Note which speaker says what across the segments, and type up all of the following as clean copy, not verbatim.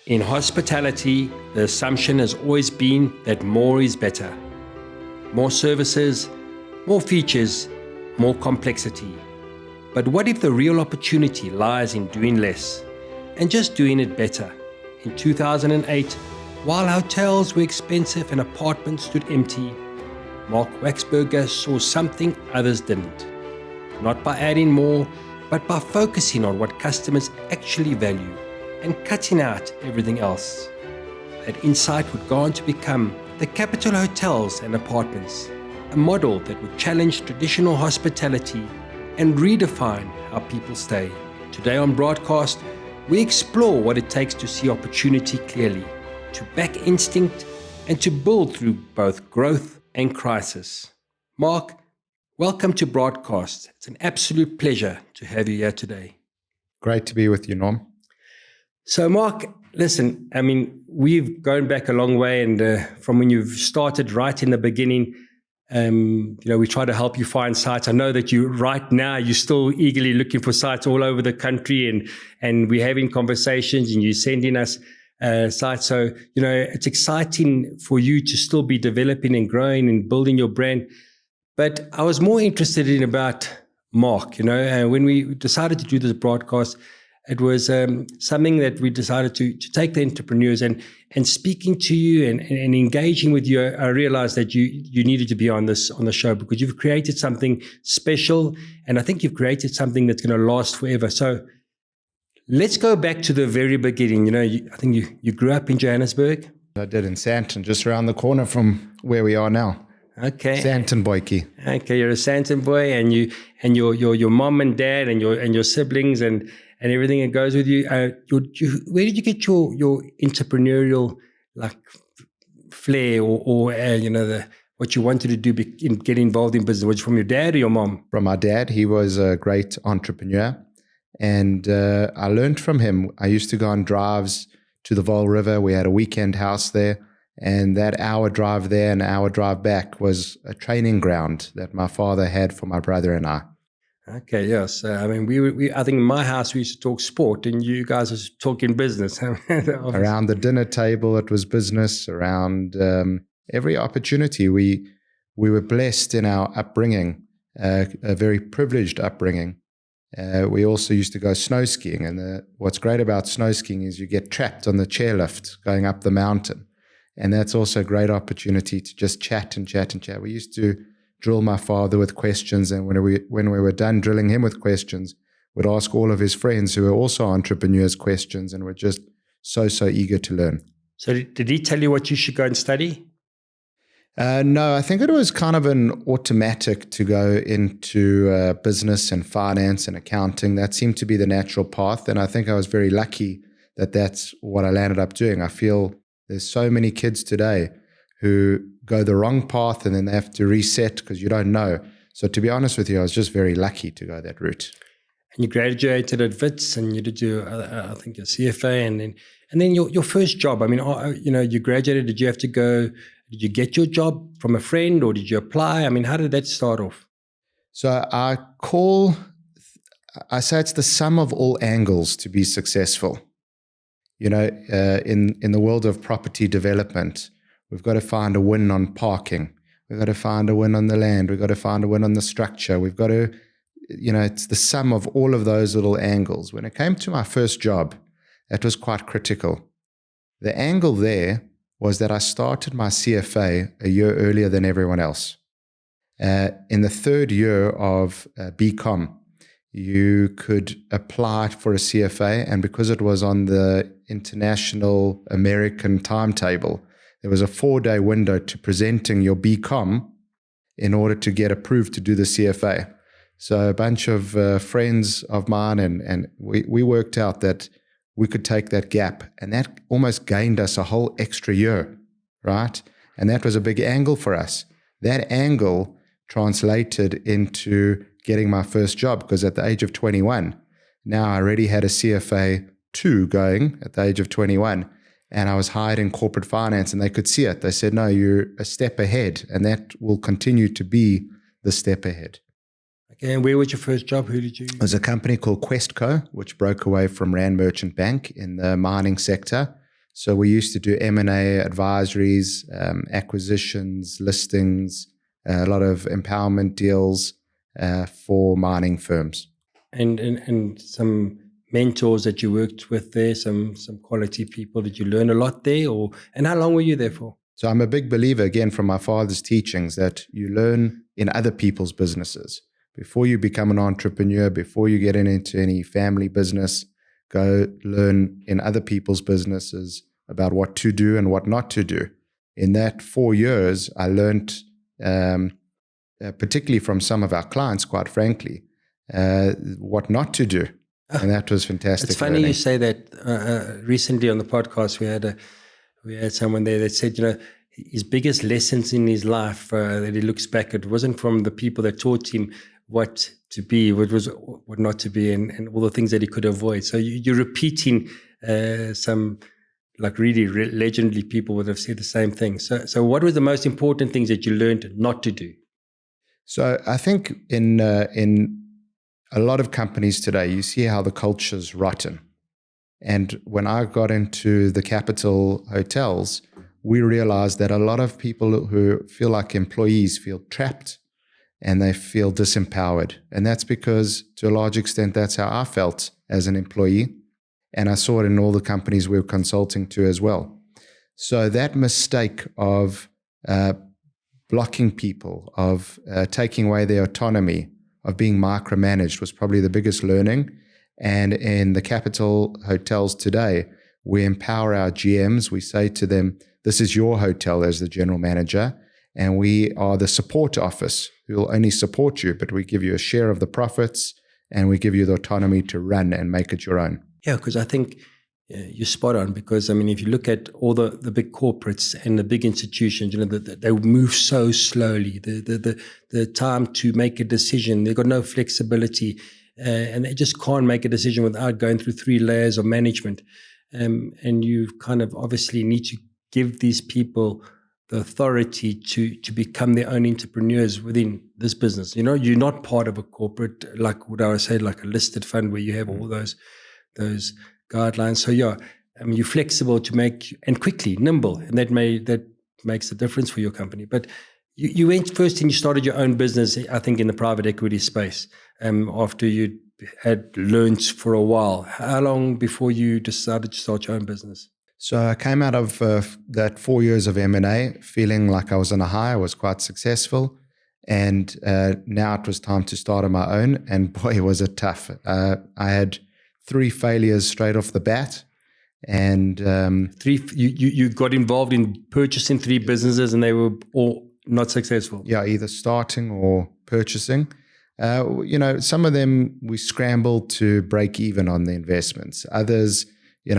Speaker 1: In hospitality, the assumption has always been that more is better. More services, more features, more complexity. But what if the real opportunity lies in doing less and just doing it better? In 2008, while hotels were expensive and apartments stood empty, Marc Wachsberger saw something others didn't. Not by adding more, but by focusing on what customers actually value and cutting out everything else. That insight would go on to become the Capital Hotels and Apartments, a model that would challenge traditional hospitality and redefine how people stay. Today on Braadcast, we explore what it takes to see opportunity clearly, to back instinct, and to build through both growth and crisis. Marc, welcome to Braadcast. It's an absolute pleasure to have you here today.
Speaker 2: Great to be with you, Norm.
Speaker 1: So, Marc, listen, we've gone back a long way, and from when you've started right in the beginning, we try to help you find sites. I know that you're still eagerly looking for sites all over the country, and we're having conversations, and you're sending us sites. So, it's exciting for you to still be developing and growing and building your brand. But I was more interested in about Marc, when we decided to do this broadcast. It was something that we decided to take the entrepreneurs and speaking to you and engaging with you. I realized that you needed to be on the show because you've created something special, and I think you've created something that's going to last forever. So let's go back to the very beginning. I think you grew up in Johannesburg.
Speaker 2: I did, in Sandton, just around the corner from where we are now.
Speaker 1: Okay.
Speaker 2: Sandton boykie.
Speaker 1: Okay, you're a Sandton boy, and your mom and dad and your siblings and everything that goes with you. Where did you get your entrepreneurial flair or what you wanted to do, get involved in business? Was it from your dad or your mom?
Speaker 2: From my dad. He was a great entrepreneur, and I learned from him. I used to go on drives to the Vaal River. We had a weekend house there, and that hour drive there and hour drive back was a training ground that my father had for my brother and I.
Speaker 1: Okay, yes. We I think in my house we used to talk sport, and you guys were talking business.
Speaker 2: Around the dinner table, it was business. Around every opportunity, we were blessed in our upbringing, a very privileged upbringing. We also used to go snow skiing, and what's great about snow skiing is you get trapped on the chairlift going up the mountain, and that's also a great opportunity to just chat and chat and chat. We used to drill my father with questions, and when we were done drilling him with questions, would ask all of his friends who were also entrepreneurs questions, and were just so eager to learn.
Speaker 1: So did he tell you what you should go and study?
Speaker 2: No, I think it was kind of an automatic to go into business and finance and accounting. That seemed to be the natural path, and I think I was very lucky that that's what I landed up doing. I feel there's so many kids today who go the wrong path and then they have to reset because you don't know. So to be honest with you, I was just very lucky to go that route.
Speaker 1: And you graduated at Wits, and you did your, I think, your CFA, and then your first job. You graduated. Did you have to go? Did you get your job from a friend, or did you apply? How did that start off?
Speaker 2: So I say it's the sum of all angles to be successful. In the world of property development, we've got to find a win on parking. We've got to find a win on the land. We've got to find a win on the structure. We've got to, it's the sum of all of those little angles. When it came to my first job, that was quite critical. The angle there was that I started my CFA a year earlier than everyone else. In the third year of BCom, you could apply for a CFA, and because it was on the international American timetable, there was a 4-day window to presenting your BCom in order to get approved to do the CFA. So a bunch of friends of mine, and we worked out that we could take that gap, and that almost gained us a whole extra year, right? And that was a big angle for us. That angle translated into getting my first job, because at the age of 21, now I already had a CFA 2 going at the age of 21. And I was hired in corporate finance, and they could see it. They said, no, you're a step ahead, and that will continue to be the step ahead.
Speaker 1: Okay, and where was your first job? Who did you?
Speaker 2: It was a company called Questco, which broke away from Rand Merchant Bank in the mining sector. So we used to do M&A advisories, acquisitions, listings, a lot of empowerment deals for mining firms.
Speaker 1: And some mentors that you worked with there, some quality people. Did you learn a lot there, and how long were you there for?
Speaker 2: So I'm a big believer, again, from my father's teachings, that you learn in other people's businesses. Before you become an entrepreneur, before you get into any family business, go learn in other people's businesses about what to do and what not to do. In that 4 years, I learned, particularly from some of our clients, quite frankly, what not to do. And that was fantastic.
Speaker 1: It's funny you say that. Recently on the podcast, we had someone there that said, his biggest lessons in his life that he looks back at wasn't from the people that taught him what to be, what not to be, and all the things that he could avoid. So you're repeating some like really legendary people would have said the same thing. So what were the most important things that you learned not to do?
Speaker 2: So I think in a lot of companies today, you see how the culture's rotten. And when I got into the capital hotels, we realized that a lot of people who feel like employees feel trapped and they feel disempowered. And that's because, to a large extent, that's how I felt as an employee. And I saw it in all the companies we were consulting to as well. So that mistake of blocking people, of taking away their autonomy, of being micromanaged was probably the biggest learning. And in the capital hotels today, we empower our GMs. We say to them, this is your hotel as the general manager, and we are the support office who will only support you, but we give you a share of the profits and we give you the autonomy to run and make it your own.
Speaker 1: Yeah, because I think you're spot on, because, if you look at all the big corporates and the big institutions, they move so slowly. The time to make a decision, they've got no flexibility, and they just can't make a decision without going through 3 layers of management. And you kind of obviously need to give these people the authority to become their own entrepreneurs within this business. You're not part of a corporate, like what I would say, like a listed fund where you have all those guidelines. So yeah, you're flexible to make, and quickly, nimble, and that makes a difference for your company. But you went first and you started your own business, I think, in the private equity space, after you had learned for a while. How long before you decided to start your own business?
Speaker 2: So I came out of that 4 years of M&A feeling like I was on a high. I was quite successful. And now it was time to start on my own. And boy, was it tough. I had 3 failures straight off the bat. And
Speaker 1: you got involved in purchasing 3 businesses and they were all not successful.
Speaker 2: Yeah, either starting or purchasing. Some of them we scrambled to break even on the investments. Others, we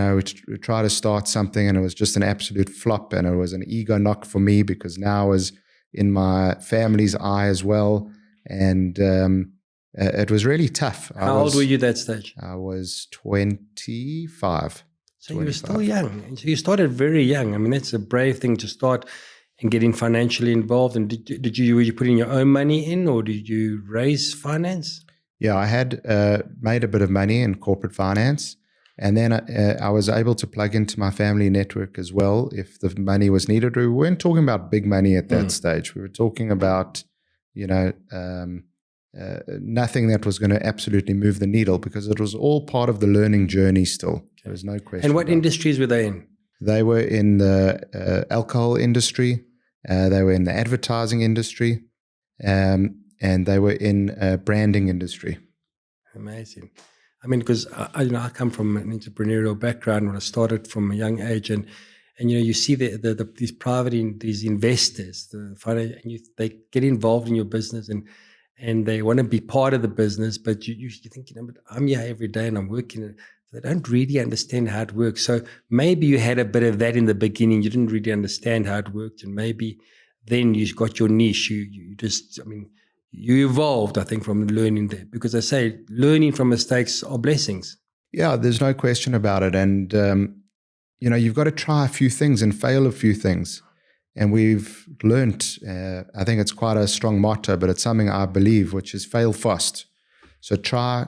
Speaker 2: try to start something and it was just an absolute flop, and it was an ego knock for me because now I was in my family's eye as well. And it was really tough.
Speaker 1: How old were you at that stage?
Speaker 2: I was 25.
Speaker 1: So you were still young. And so you started very young. That's a brave thing to start and getting financially involved. And were you putting your own money in, or did you raise finance?
Speaker 2: Yeah, I had made a bit of money in corporate finance. And then I was able to plug into my family network as well if the money was needed. We weren't talking about big money at that stage. We were talking about, nothing that was going to absolutely move the needle, because it was all part of the learning journey still. There was no question.
Speaker 1: And what industries were they in?
Speaker 2: They were in the alcohol industry. They were in the advertising industry. And they were in branding industry.
Speaker 1: Amazing. Because I come from an entrepreneurial background when I started from a young age, and you see these investors, they get involved in your business and they want to be part of the business, but you think, but I'm here every day and I'm working. They don't really understand how it works. So maybe you had a bit of that in the beginning. You didn't really understand how it worked, and maybe then you got your niche. You evolved, I think, from learning there, because I say learning from mistakes are blessings.
Speaker 2: Yeah, there's no question about it. And, you've got to try a few things and fail a few things. And we've learned, I think it's quite a strong motto, but it's something I believe, which is fail fast. So try.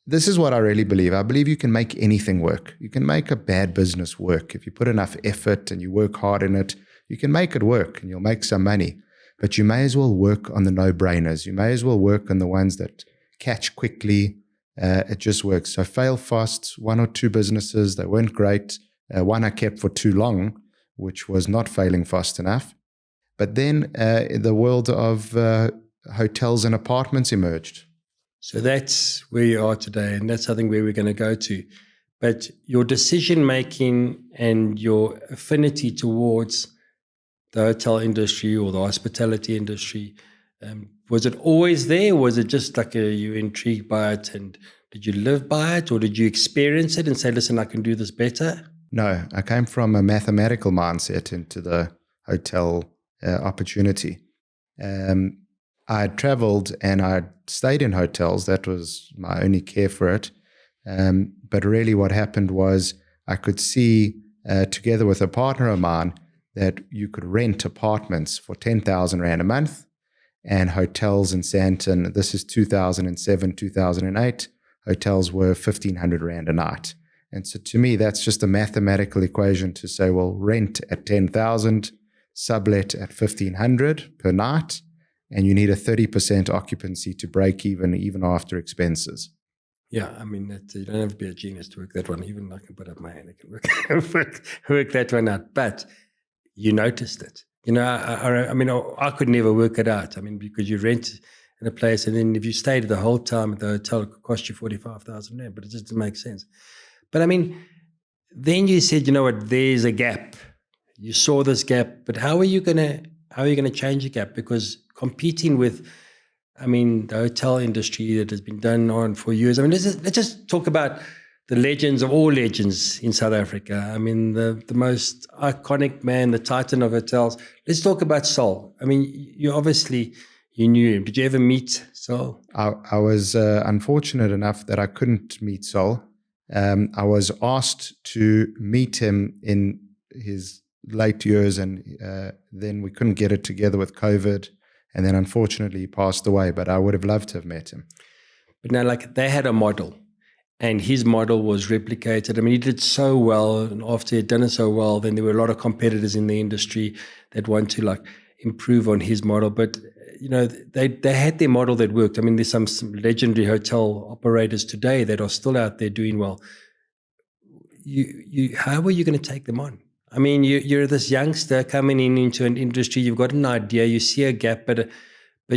Speaker 2: this is what I really believe. I believe you can make anything work. You can make a bad business work. If you put enough effort and you work hard in it, you can make it work and you'll make some money. But you may as well work on the no-brainers. You may as well work on the ones that catch quickly. It just works. So fail fast, 1 or 2 businesses, they weren't great. One I kept for too long, which was not failing fast enough. But then the world of hotels and apartments emerged.
Speaker 1: So that's where you are today, and that's, I think, where we're going to go to. But your decision-making and your affinity towards the hotel industry or the hospitality industry, was it always there, or was it just like you were intrigued by it, and did you live by it, or did you experience it and say, listen, I can do this better?
Speaker 2: No, I came from a mathematical mindset into the hotel opportunity. I had traveled and I stayed in hotels. That was my only care for it. But really what happened was I could see, together with a partner of mine, that you could rent apartments for 10,000 Rand a month, and hotels in Sandton, this is 2007, 2008, hotels were 1,500 Rand a night. And so to me, that's just a mathematical equation to say, well, rent at 10,000, sublet at 1,500 per night, and you need a 30% occupancy to break even after expenses.
Speaker 1: Yeah, I mean, you don't have to be a genius to work that one. Even I can put up my hand, I can work that one out. But you noticed it. You know, I mean, I could never work it out. I mean, because you rent in a place, and then if you stayed the whole time at the hotel, it could cost you 45,000 Rand, but it just didn't make sense. But I mean, then you said, you know what, there's a gap. You saw this gap, but how are you gonna change the gap? Because competing with, I mean, the hotel industry that has been done on for years. I mean, let's just talk about the legends of all legends in South Africa. I mean, the most iconic man, the titan of hotels. Let's talk about Sol. I mean, you knew him. Did you ever meet Sol?
Speaker 2: I was unfortunate enough that I couldn't meet Sol. I was asked to meet him in his late years, and then we couldn't get it together with COVID. And then unfortunately he passed away, but I would have loved to have met him.
Speaker 1: But now, like, they had a model, and his model was replicated. I mean, he did so well, and after he'd done it so well, then there were a lot of competitors in the industry that want to like improve on his model. But you know, they had their model that worked. I mean, there's some legendary hotel operators today that are still out there doing well. How are you going to take them on? I mean, you're this youngster coming into an industry. You've got an idea. You see a gap, but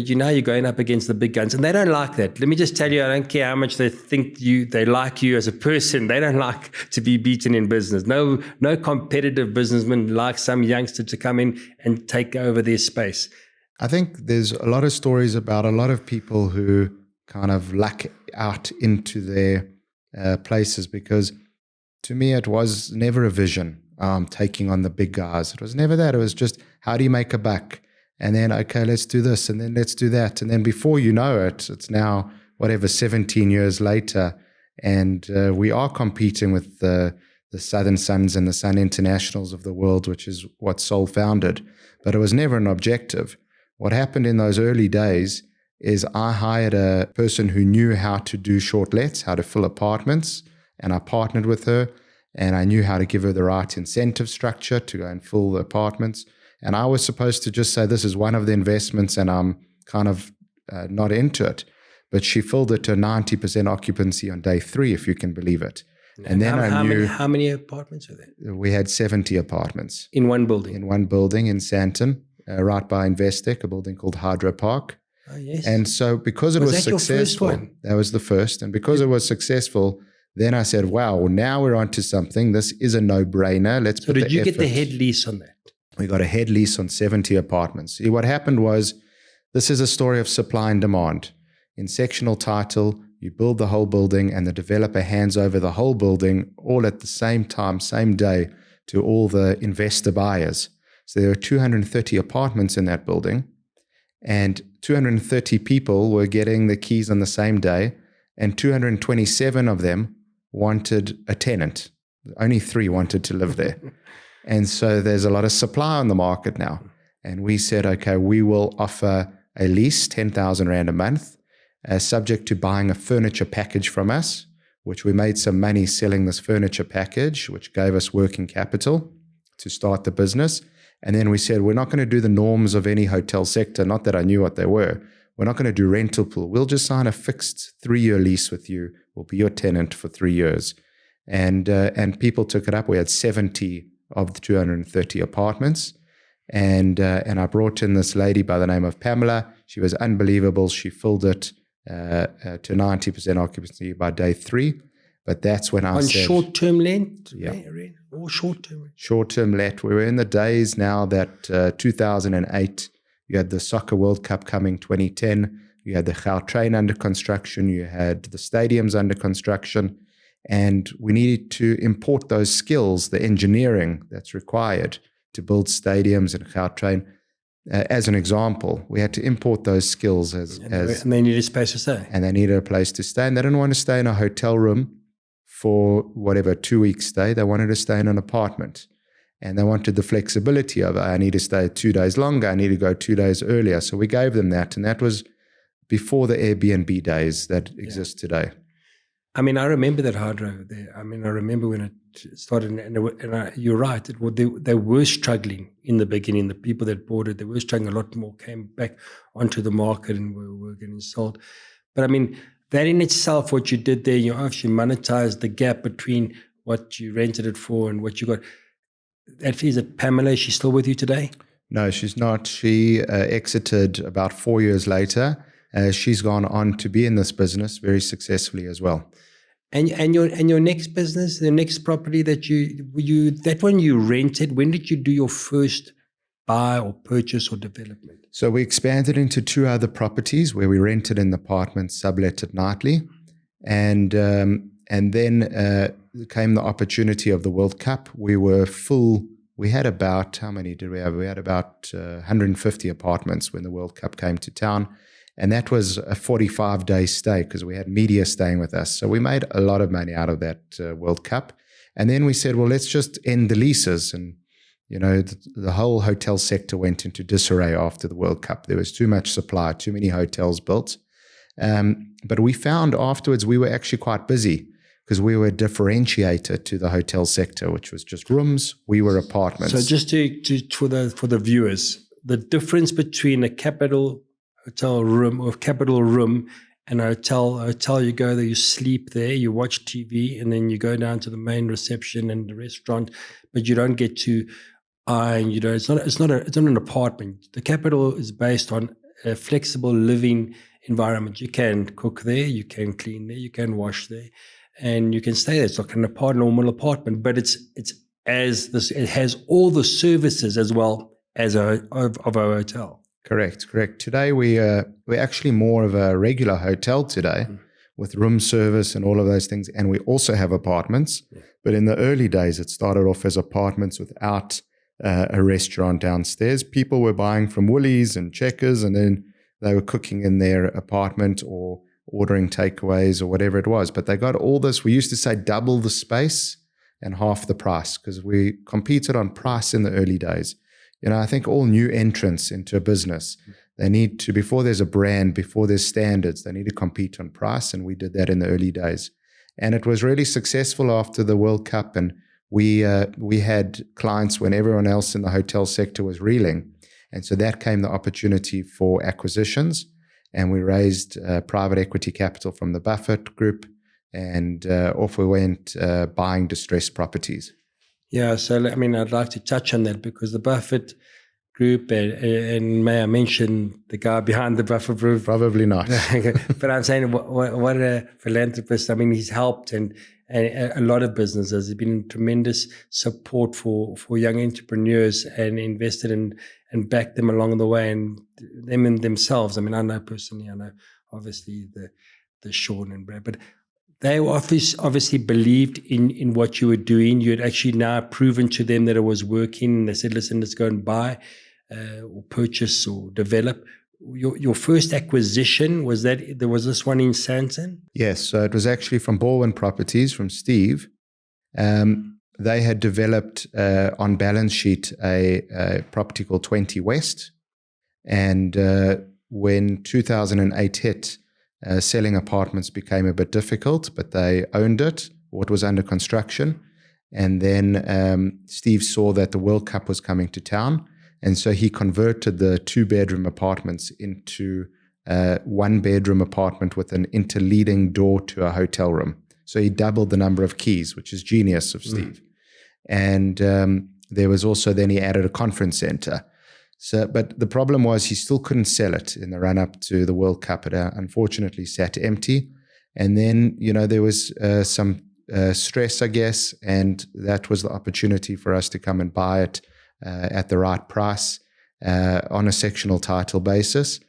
Speaker 1: you know you're going up against the big guns, and they don't like that. Let me just tell you, I don't care how much they think they like you as a person. They don't like to be beaten in business. No competitive businessman likes some youngster to come in and take over their space.
Speaker 2: I think there's a lot of stories about a lot of people who kind of luck out into their places, because to me it was never a vision. Taking on the big guys. It was never that. It was just, how do you make a buck? And then, okay, let's do this, and then let's do that. And then before you know it, it's now, 17 years later, and we are competing with the Southern Suns and the Sun Internationals of the world, which is what Sol founded. But it was never an objective. What happened in those early days is I hired a person who knew how to do short lets, how to fill apartments, and I partnered with her. And I knew how to give her the right incentive structure to go and fill the apartments. And I was supposed to just say, this is one of the investments, and I'm kind of not into it. But she filled it to 90% occupancy on day 3, if you can believe it. And then I knew...
Speaker 1: How many apartments were there?
Speaker 2: We had 70 apartments.
Speaker 1: In one building?
Speaker 2: In one building in Sandton, right by Investec, a building called Hydro Park.
Speaker 1: Oh, yes.
Speaker 2: And so because it was successful... Was that your first one? That was the first. And because it was successful... Then I said, wow, now we're onto something. This is a no-brainer. Let's put the effort. So did you
Speaker 1: get the head lease on that?
Speaker 2: We got a head lease on 70 apartments. See, what happened was, this is a story of supply and demand. In sectional title, you build the whole building, and the developer hands over the whole building all at the same time, same day, to all the investor buyers. So there were 230 apartments in that building, and 230 people were getting the keys on the same day, and 227 of them wanted a tenant. Only 3 wanted to live there. And so there's a lot of supply on the market now. And we said, okay, we will offer a lease, 10,000 Rand a month. subject to buying a furniture package from us, which we made some money selling this furniture package, which gave us working capital to start the business. And then we said, we're not going to do the norms of any hotel sector, not that I knew what they were. We're not going to do rental pool. We'll just sign a fixed 3-year lease with you. We'll be your tenant for 3 years. And people took it up. We had 70 of the 230 apartments. And I brought in this lady by the name of Pamela. She was unbelievable. She filled it to 90% occupancy by day 3. But that's when I said...
Speaker 1: On short-term length?
Speaker 2: Yeah.
Speaker 1: Or short-term?
Speaker 2: Short-term let. We were in the days now that 2008, you had the Soccer World Cup coming 2010. You had the Gautrain under construction. You had the stadiums under construction. And we needed to import those skills, the engineering that's required to build stadiums and Gautrain. As an example, we had to import those skills and
Speaker 1: they needed a space to stay.
Speaker 2: And they needed a place to stay. And they didn't want to stay in a hotel room for whatever, 2 weeks stay. They wanted to stay in an apartment. And they wanted the flexibility of, I need to stay 2 days longer. I need to go 2 days earlier. So we gave them that. And that was before the Airbnb days that exist today.
Speaker 1: I mean, I remember that hard drive there. I mean, I remember when it started, and you're right. They were struggling in the beginning. The people that bought it, they were struggling a lot more, came back onto the market and were getting sold. But I mean, that in itself, what you did there, you actually monetized the gap between what you rented it for and what you got. That is it, Pamela, is she still with you today?
Speaker 2: No, she's not. She exited about 4 years later. She's gone on to be in this business very successfully as well.
Speaker 1: And your next business, the next property that that one you rented, when did you do your first buy or purchase or development?
Speaker 2: So we expanded into 2 other properties where we rented in the apartments, subletted nightly. And then came the opportunity of the World Cup. We were full. We had about, how many did we have? We had about 150 apartments when the World Cup came to town. And that was a 45-day stay because we had media staying with us. So we made a lot of money out of that World Cup. And then we said, well, let's just end the leases. And, you know, the whole hotel sector went into disarray after the World Cup. There was too much supply, too many hotels built. But we found afterwards we were actually quite busy because we were differentiated to the hotel sector, which was just rooms. We were apartments.
Speaker 1: So just for the viewers, the difference between a capital room and a hotel, you go there, you sleep there, you watch TV, and then you go down to the main reception and the restaurant, but you don't get to it's not an apartment. The capital is based on a flexible living environment. You can cook there, you can clean there, you can wash there, and you can stay there. It's like an normal apartment, but it has all the services as well as of a hotel.
Speaker 2: Correct. Today we're actually more of a regular hotel today with room service and all of those things. And we also have apartments. Yeah. But in the early days, it started off as apartments without a restaurant downstairs. People were buying from Woolies and Checkers, and then they were cooking in their apartment or ordering takeaways or whatever it was. But they got all this. We used to say double the space and half the price because we competed on price in the early days. You know, I think all new entrants into a business, they need to, before there's a brand, before there's standards, they need to compete on price. And we did that in the early days. And it was really successful after the World Cup. And we had clients when everyone else in the hotel sector was reeling. And so that came the opportunity for acquisitions. And we raised private equity capital from the Buffett Group. And off we went buying distressed properties.
Speaker 1: Yeah, so I mean, I'd like to touch on that because the Buffett Group, and may I mention the guy behind the Buffett Group?
Speaker 2: Probably not.
Speaker 1: But I'm saying, what a philanthropist. I mean, he's helped and a lot of businesses. He's been tremendous support for young entrepreneurs and invested and backed them along the way and them in themselves. I mean, I know personally, obviously the Sean and Brad, but they obviously believed in what you were doing. You had actually now proven to them that it was working. They said, listen, let's go and buy or purchase or develop. Your first acquisition, was this one in Sandton?
Speaker 2: Yes, so it was actually from Baldwin Properties, from Steve. They had developed on balance sheet a property called 20 West. And when 2008 hit, selling apartments became a bit difficult, but they owned it, or it was under construction. And then Steve saw that the World Cup was coming to town. And so he converted the 2-bedroom apartments into a 1-bedroom apartment with an interleading door to a hotel room. So he doubled the number of keys, which is genius of Steve. And there was also, then he added a conference center. So, but the problem was he still couldn't sell it in the run-up to the World Cup. It unfortunately sat empty. And then, there was some stress, I guess, and that was the opportunity for us to come and buy it at the right price on a sectional title basis.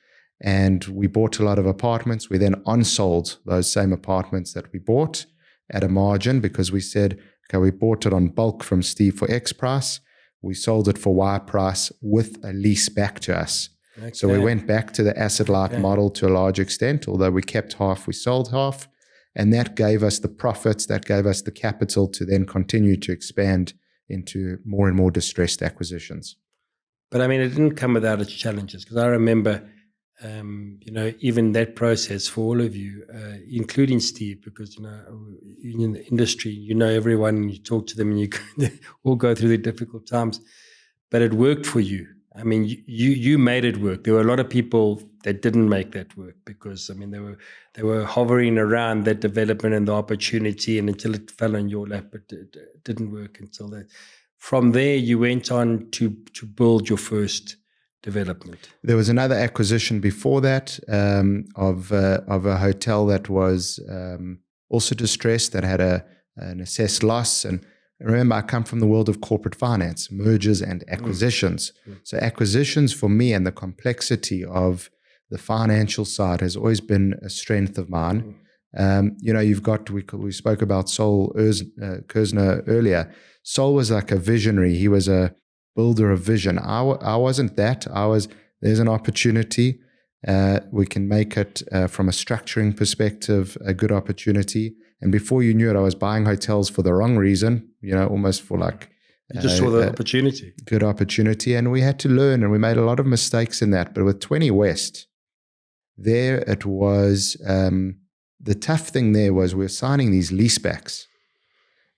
Speaker 2: And we bought a lot of apartments. We then on-sold those same apartments that we bought at a margin, because we said, okay, we bought it on bulk from Steve for X price. We sold it for Y price with a lease back to us. Okay. So we went back to the asset-light model to a large extent, although we kept half, we sold half. And that gave us the profits, that gave us the capital to then continue to expand into more and more distressed acquisitions.
Speaker 1: But I mean, it didn't come without its challenges, because I remember, even that process for all of you, including Steve, because, in the industry, everyone, and you talk to them and you all go through the difficult times, but it worked for you. I mean, you made it work. There were a lot of people that didn't make that work because, I mean, they were hovering around that development and the opportunity, and until it fell on your lap, it didn't work until that. From there, you went on to build your first development.
Speaker 2: There was another acquisition before that of a hotel that was also distressed, that had an assessed loss. And remember, I come from the world of corporate finance, mergers and acquisitions. So acquisitions for me, and the complexity of the financial side, has always been a strength of mine. You've got, we spoke about Sol Kerzner earlier. Sol was like a visionary. He was a builder of vision. I wasn't that. There's an opportunity. We can make it from a structuring perspective, a good opportunity. And before you knew it, I was buying hotels for the wrong reason, almost for like...
Speaker 1: You just saw the opportunity.
Speaker 2: Good opportunity. And we had to learn, and we made a lot of mistakes in that. But with 20 West, there it was, the tough thing there was we were signing these leasebacks,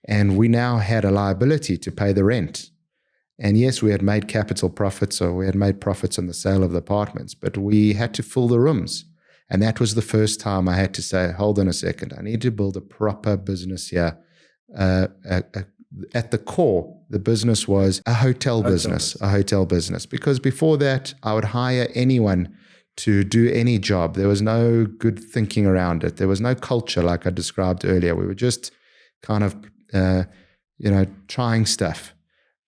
Speaker 2: and we now had a liability to pay the rent. And yes, we had made capital profits, or we had made profits on the sale of the apartments, but we had to fill the rooms. And that was the first time I had to say, hold on a second, I need to build a proper business here. At the core, the business was a hotel business. Because before that, I would hire anyone to do any job. There was no good thinking around it. There was no culture, like I described earlier. We were just kind of, trying stuff.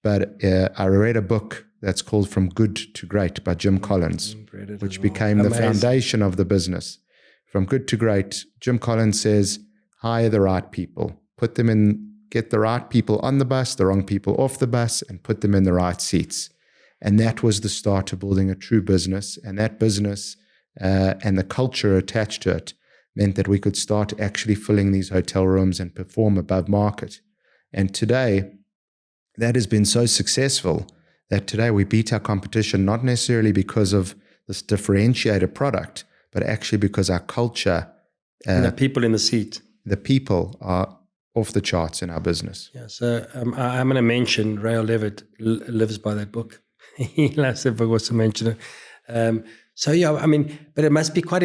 Speaker 2: But I read a book that's called From Good to Great by Jim Collins, which became the foundation of the business. From Good to Great, Jim Collins says, hire the right people, get the right people on the bus, the wrong people off the bus, and put them in the right seats. And that was the start of building a true business. And that business and the culture attached to it meant that we could start actually filling these hotel rooms and perform above market. And today, that has been so successful that today we beat our competition, not necessarily because of this differentiated product, but actually because our culture...
Speaker 1: and the people in the seat.
Speaker 2: The people are off the charts in our business.
Speaker 1: Yeah, so I'm going to mention Rael Levitt lives by that book. He loves that book, also mention it. But it must be quite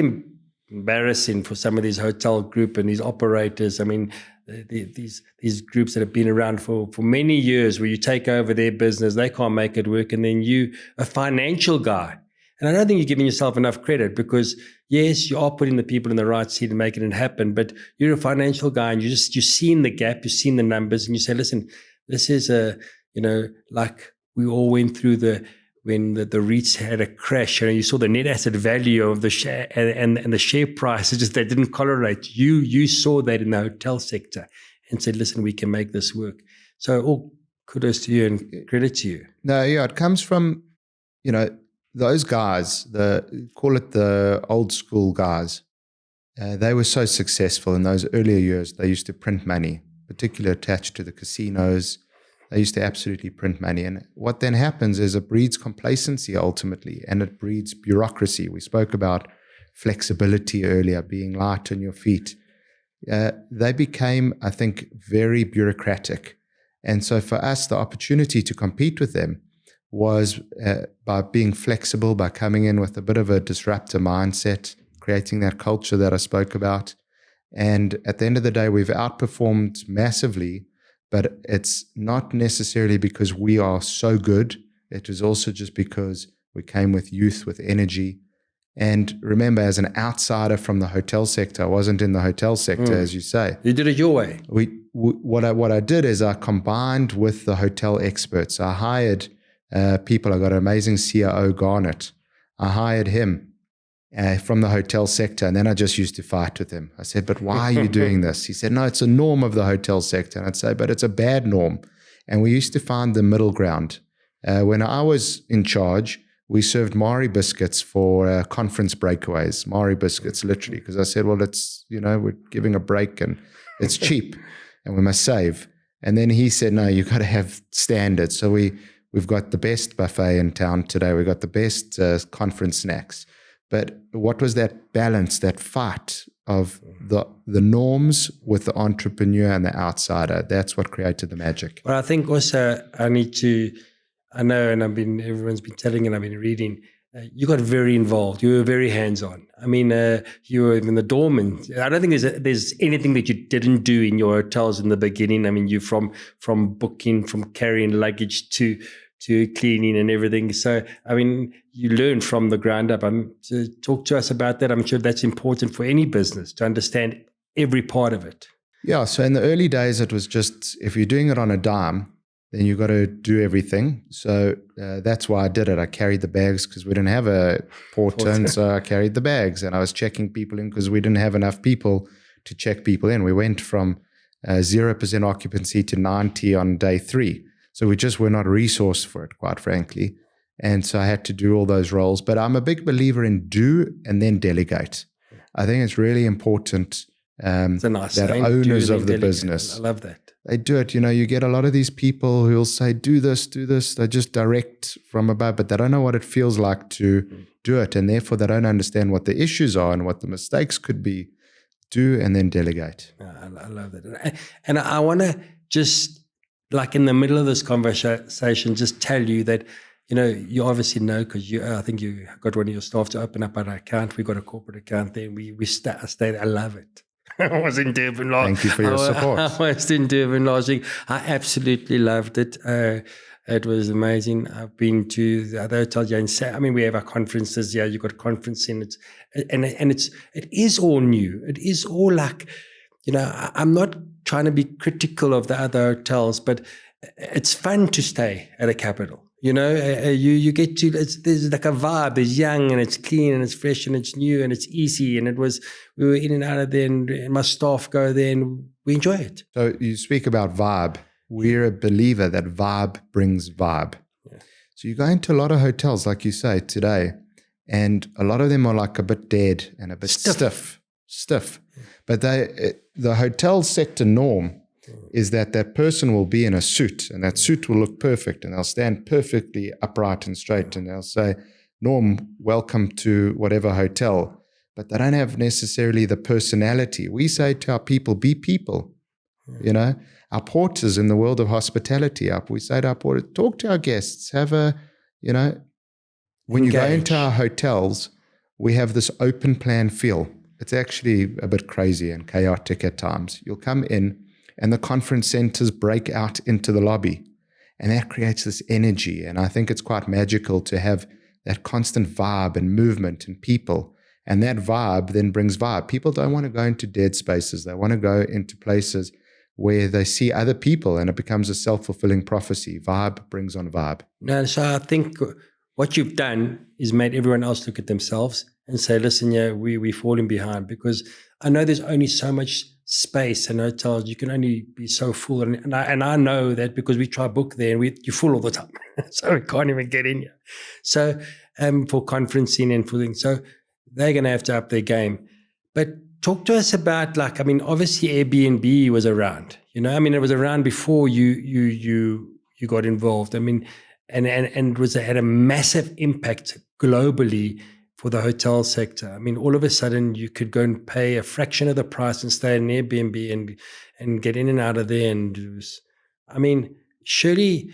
Speaker 1: embarrassing for some of these hotel group and these operators. I mean, these groups that have been around for many years, where you take over their business, they can't make it work, and then you, a financial guy, and I don't think you're giving yourself enough credit, because yes, you are putting the people in the right seat and making it happen, but you're a financial guy, and you've seen the gap, you've seen the numbers, and you say, listen, this is like we all went through when the REITs had a crash, and you saw the net asset value of the share and the share price, they didn't correlate. You saw that in the hotel sector and said, listen, we can make this work. So all kudos to you and credit to you.
Speaker 2: No, yeah, it comes from, those guys, call it the old school guys. They were so successful in those earlier years. They used to print money, particularly attached to the casinos. They used to absolutely print money. And what then happens is it breeds complacency ultimately, and it breeds bureaucracy. We spoke about flexibility earlier, being light on your feet. They became, I think, very bureaucratic. And so for us, the opportunity to compete with them was by being flexible, by coming in with a bit of a disruptor mindset, creating that culture that I spoke about. And at the end of the day, we've outperformed massively, but it's not necessarily because we are so good. It was also just because we came with youth, with energy. And remember, as an outsider from the hotel sector, I wasn't in the hotel sector, as you say.
Speaker 1: You did it your way.
Speaker 2: What I did is I combined with the hotel experts. I hired people. I got an amazing COO, Garnet. I hired him from the hotel sector, and then I just used to fight with him. I said, but why are you doing this? He said, no, it's a norm of the hotel sector. And I'd say, but it's a bad norm. And we used to find the middle ground. When I was in charge, we served Marie biscuits for conference breakaways, Marie biscuits, literally, because I said, well, it's, we're giving a break and it's cheap and we must save. And then he said, no, you've got to have standards. So we've got the best buffet in town today. We've got the best conference snacks. But what was that balance, that fight of the norms with the entrepreneur and the outsider? That's what created the magic.
Speaker 1: Well, I think also I know, and everyone's been telling and I've been reading, you got very involved. You were very hands-on. I mean, you were in the dorm, and I don't think there's anything that you didn't do in your hotels in the beginning. I mean, you from booking, from carrying luggage to cleaning and everything. So, I mean, you learn from the ground up. So talk to us about that. I'm sure that's important for any business to understand every part of it.
Speaker 2: Yeah. So in the early days, it was just, if you're doing it on a dime, then you've got to do everything. So that's why I did it. I carried the bags because we didn't have a porter, and so I carried the bags, and I was checking people in because we didn't have enough people to check people in. We went from 0% occupancy to 90 on day 3. So we just were not resourced for it, quite frankly. And so I had to do all those roles. But I'm a big believer in do and then delegate. I think it's really important that owners of the business,
Speaker 1: I love that.
Speaker 2: They do it. You get a lot of these people who will say, do this. They just direct from above, but they don't know what it feels like to do it. And therefore, they don't understand what the issues are and what the mistakes could be. Do and then delegate.
Speaker 1: I love that. And I want to just, like in the middle of this conversation, just tell you that, you obviously know, because I think you got one of your staff to open up an account. We got a corporate account there. We stayed. I love it. I was in Durban last.
Speaker 2: Thank you for your support.
Speaker 1: I was in Durban last week. I absolutely loved it. It was amazing. I've been to the other hotels. We have our conferences here. You've got conferencing. It is all new. It is all like, I'm not trying to be critical of the other hotels, but it's fun to stay at a capital. You get to, there's like a vibe. It's young and it's clean and it's fresh and it's new and it's easy. And we were in and out of there, and my staff go there and we enjoy it.
Speaker 2: So you speak about vibe. We're a believer that vibe brings vibe. Yeah. So you go into a lot of hotels, like you say today, and a lot of them are like a bit dead and a bit stiff. Yeah. But the hotel sector norm is that person will be in a suit, and that suit will look perfect, and they'll stand perfectly upright and straight, and they'll say, Norm, welcome to whatever hotel. But they don't have necessarily the personality. We say to our people, be people. Our porters in the world of hospitality, we say to our porters, talk to our guests, have when you go into our hotels, we have this open plan feel. It's actually a bit crazy and chaotic at times. You'll come in, and the conference centers break out into the lobby, and that creates this energy. And I think it's quite magical to have that constant vibe and movement and people. And that vibe then brings vibe. People don't want to go into dead spaces. They want to go into places where they see other people, and it becomes a self-fulfilling prophecy. Vibe brings on vibe.
Speaker 1: No, so I think what you've done is made everyone else look at themselves and say, listen, we're falling behind, because I know there's only so much space in hotels. You can only be so full. And I know that because we try book there and you're full all the time. So we can't even get in here. So for conferencing and for things. So they're going to have to up their game. But talk to us about, obviously Airbnb was around, it was around before you got involved. And had a massive impact globally for the hotel sector. I mean, all of a sudden you could go and pay a fraction of the price and stay in an Airbnb and get in and out of there. And I mean, surely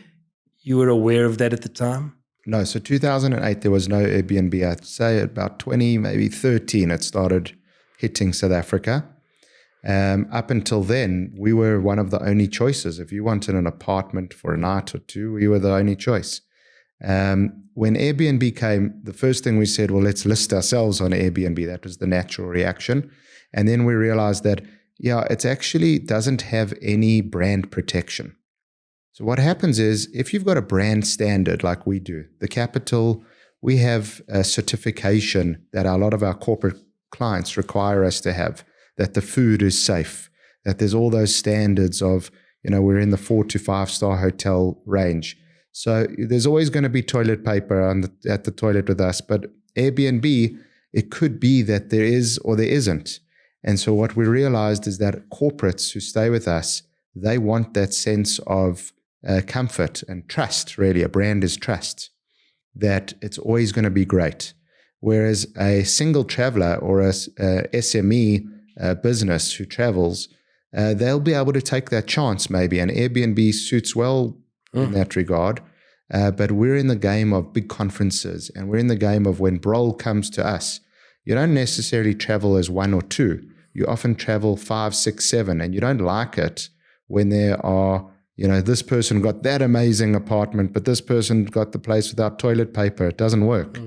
Speaker 1: you were aware of that at the time?
Speaker 2: No, so 2008, there was no Airbnb. I'd say about 20, maybe 13, it started hitting South Africa. Up until then, we were one of the only choices. If you wanted an apartment for a night or two, we were the only choice. When Airbnb came, the first thing we said, well, let's list ourselves on Airbnb. That was the natural reaction. And then we realized that, it actually doesn't have any brand protection. So what happens is, if you've got a brand standard like we do, the Capital, we have a certification that a lot of our corporate clients require us to have, that the food is safe, that there's all those standards of, we're in the 4 to 5 star hotel range. So there's always going to be toilet paper at the toilet with us. But Airbnb, it could be that there is or there isn't. And so what we realized is that corporates who stay with us, they want that sense of comfort and trust, really. A brand is trust, that it's always going to be great. Whereas a single traveler or a SME business who travels, they'll be able to take that chance maybe. And Airbnb suits well in that regard. But we're in the game of big conferences, and we're in the game of when Brol comes to us, you don't necessarily travel as 1 or 2. You often travel 5, 6, 7, and you don't like it when there are, this person got that amazing apartment, but this person got the place without toilet paper. It doesn't work.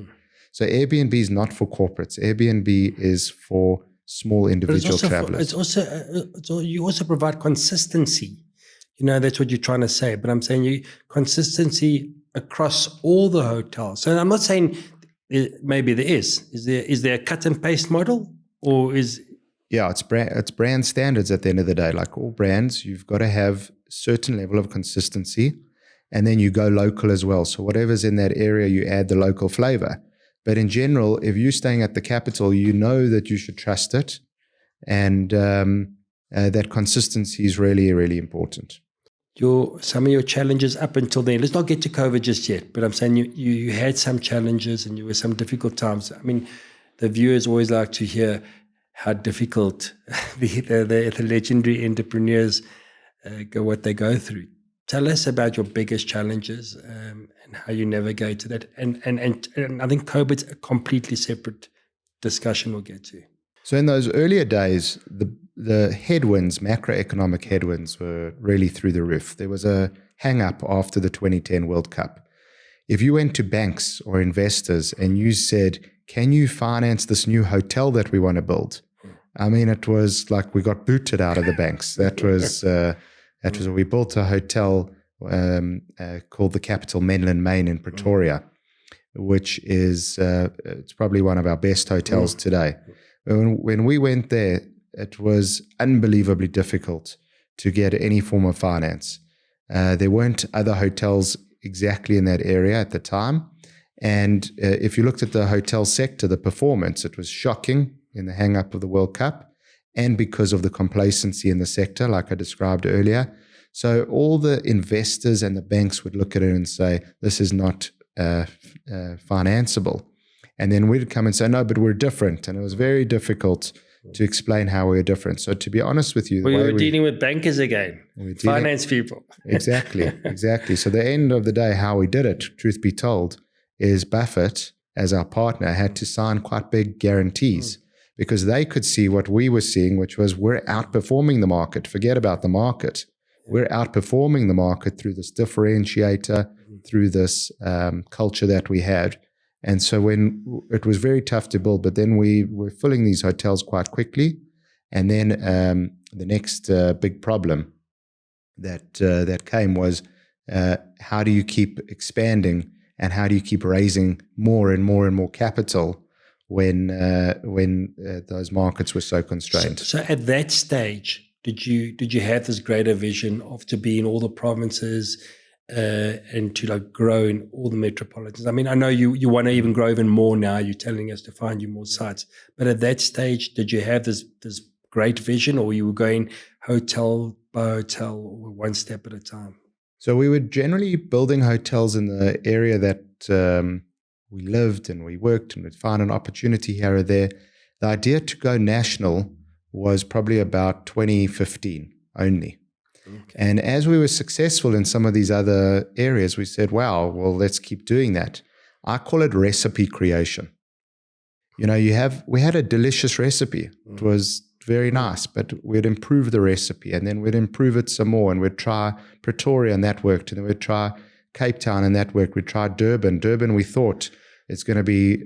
Speaker 2: So Airbnb is not for corporates. Airbnb is for small individual travelers.
Speaker 1: You also provide consistency. That's what you're trying to say. But I'm saying consistency across all the hotels. So I'm not saying maybe there is. Is there a cut and paste model, or is?
Speaker 2: Yeah, it's brand standards at the end of the day. Like all brands, you've got to have certain level of consistency, and then you go local as well. So whatever's in that area, you add the local flavor. But in general, if you're staying at the Capital, you know that you should trust it, and that consistency is really, really important.
Speaker 1: Some of your challenges up until then, let's not get to COVID just yet, but I'm saying you had some challenges and you were some difficult times. I mean, the viewers always like to hear how difficult the legendary entrepreneurs what they go through. Tell us about your biggest challenges and how you navigated that. And I think COVID's a completely separate discussion we'll get to.
Speaker 2: So in those earlier days, the headwinds, macroeconomic headwinds, were really through the roof. There was a hang-up after the 2010 World Cup. If you went to banks or investors and you said, can you finance this new hotel that we want to build? I mean, it was like we got booted out of the banks. That was we built a hotel called the Capital Menlyn Main in Pretoria, which is it's probably one of our best hotels today. When we went there, it was unbelievably difficult to get any form of finance. There weren't other hotels exactly in that area at the time. And if you looked at the hotel sector, the performance, it was shocking in the hang-up of the World Cup, and because of the complacency in the sector, like I described earlier. So all the investors and the banks would look at it and say, this is not financeable. And then we'd come and say, no, but we're different. And it was very difficult to explain how we were different. So to be honest with you,
Speaker 1: we were dealing with bankers again, finance people.
Speaker 2: Exactly. So the end of the day, how we did it, truth be told, is Buffett, as our partner, had to sign quite big guarantees because they could see what we were seeing, which was we're outperforming the market. Forget about the market. We're outperforming the market through this differentiator, through this culture that we had. And so when it was very tough to build, but then we were filling these hotels quite quickly. And then the next big problem that came was how do you keep expanding and how do you keep raising more and more and more capital when those markets were so constrained?
Speaker 1: So at that stage, did you have this greater vision of to be in all the provinces and to grow in all the metropolitans? I mean, I know you want to even grow even more now. You're telling us to find you more sites. But at that stage, did you have this great vision, or you were going hotel by hotel or one step at a time?
Speaker 2: So we were generally building hotels in the area that we lived and we worked and we'd find an opportunity here or there. The idea to go national was probably about 2015 only. Okay. And as we were successful in some of these other areas, we said, wow, well, let's keep doing that. I call it recipe creation. You know, we had a delicious recipe. It was very nice, but we'd improve the recipe and then we'd improve it some more and we'd try Pretoria and that worked. And then we'd try Cape Town and that worked. We'd try Durban. Durban, we thought it's going to be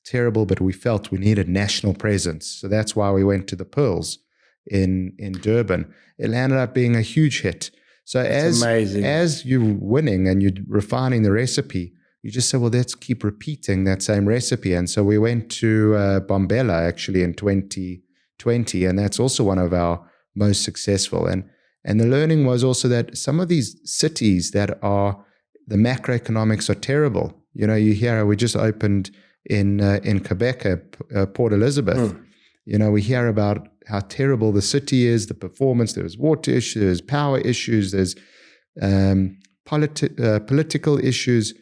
Speaker 2: terrible, but we felt we needed national presence. So that's why we went to the Pearls in Durban. It ended up being a huge hit. So as you're winning and you're refining the recipe, you just say, well, let's keep repeating that same recipe. And so we went to Bombela actually in 2020, and that's also one of our most successful. And the learning was also that some of these cities that are, the macroeconomics are terrible. You know, you hear, we just opened in Quebec, Port Elizabeth. You know, we hear about how terrible the city is, the performance, there's water issues, there's power issues, there's political issues,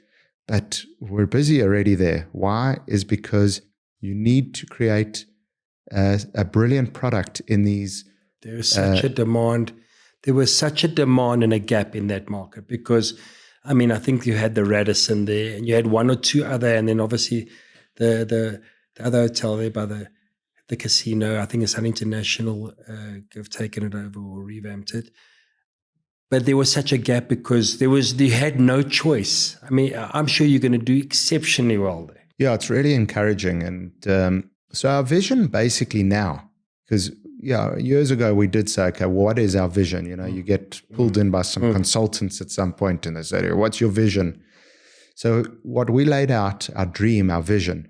Speaker 2: but we're busy already there. Why? Is because you need to create a brilliant product in these.
Speaker 1: There is such a demand. There was such a demand and a gap in that market because, I mean, I think you had the Radisson there and you had one or two other, and then obviously the other hotel there by the casino, I think it's Sun International, have taken it over or revamped it. But there was such a gap because you had no choice. I mean, I'm sure you're going to do exceptionally well there.
Speaker 2: Yeah, it's really encouraging. And so our vision basically now, because years ago we did say, okay, what is our vision? You know, you get pulled in by some consultants at some point and they say, what's your vision? So what we laid out, our dream, our vision,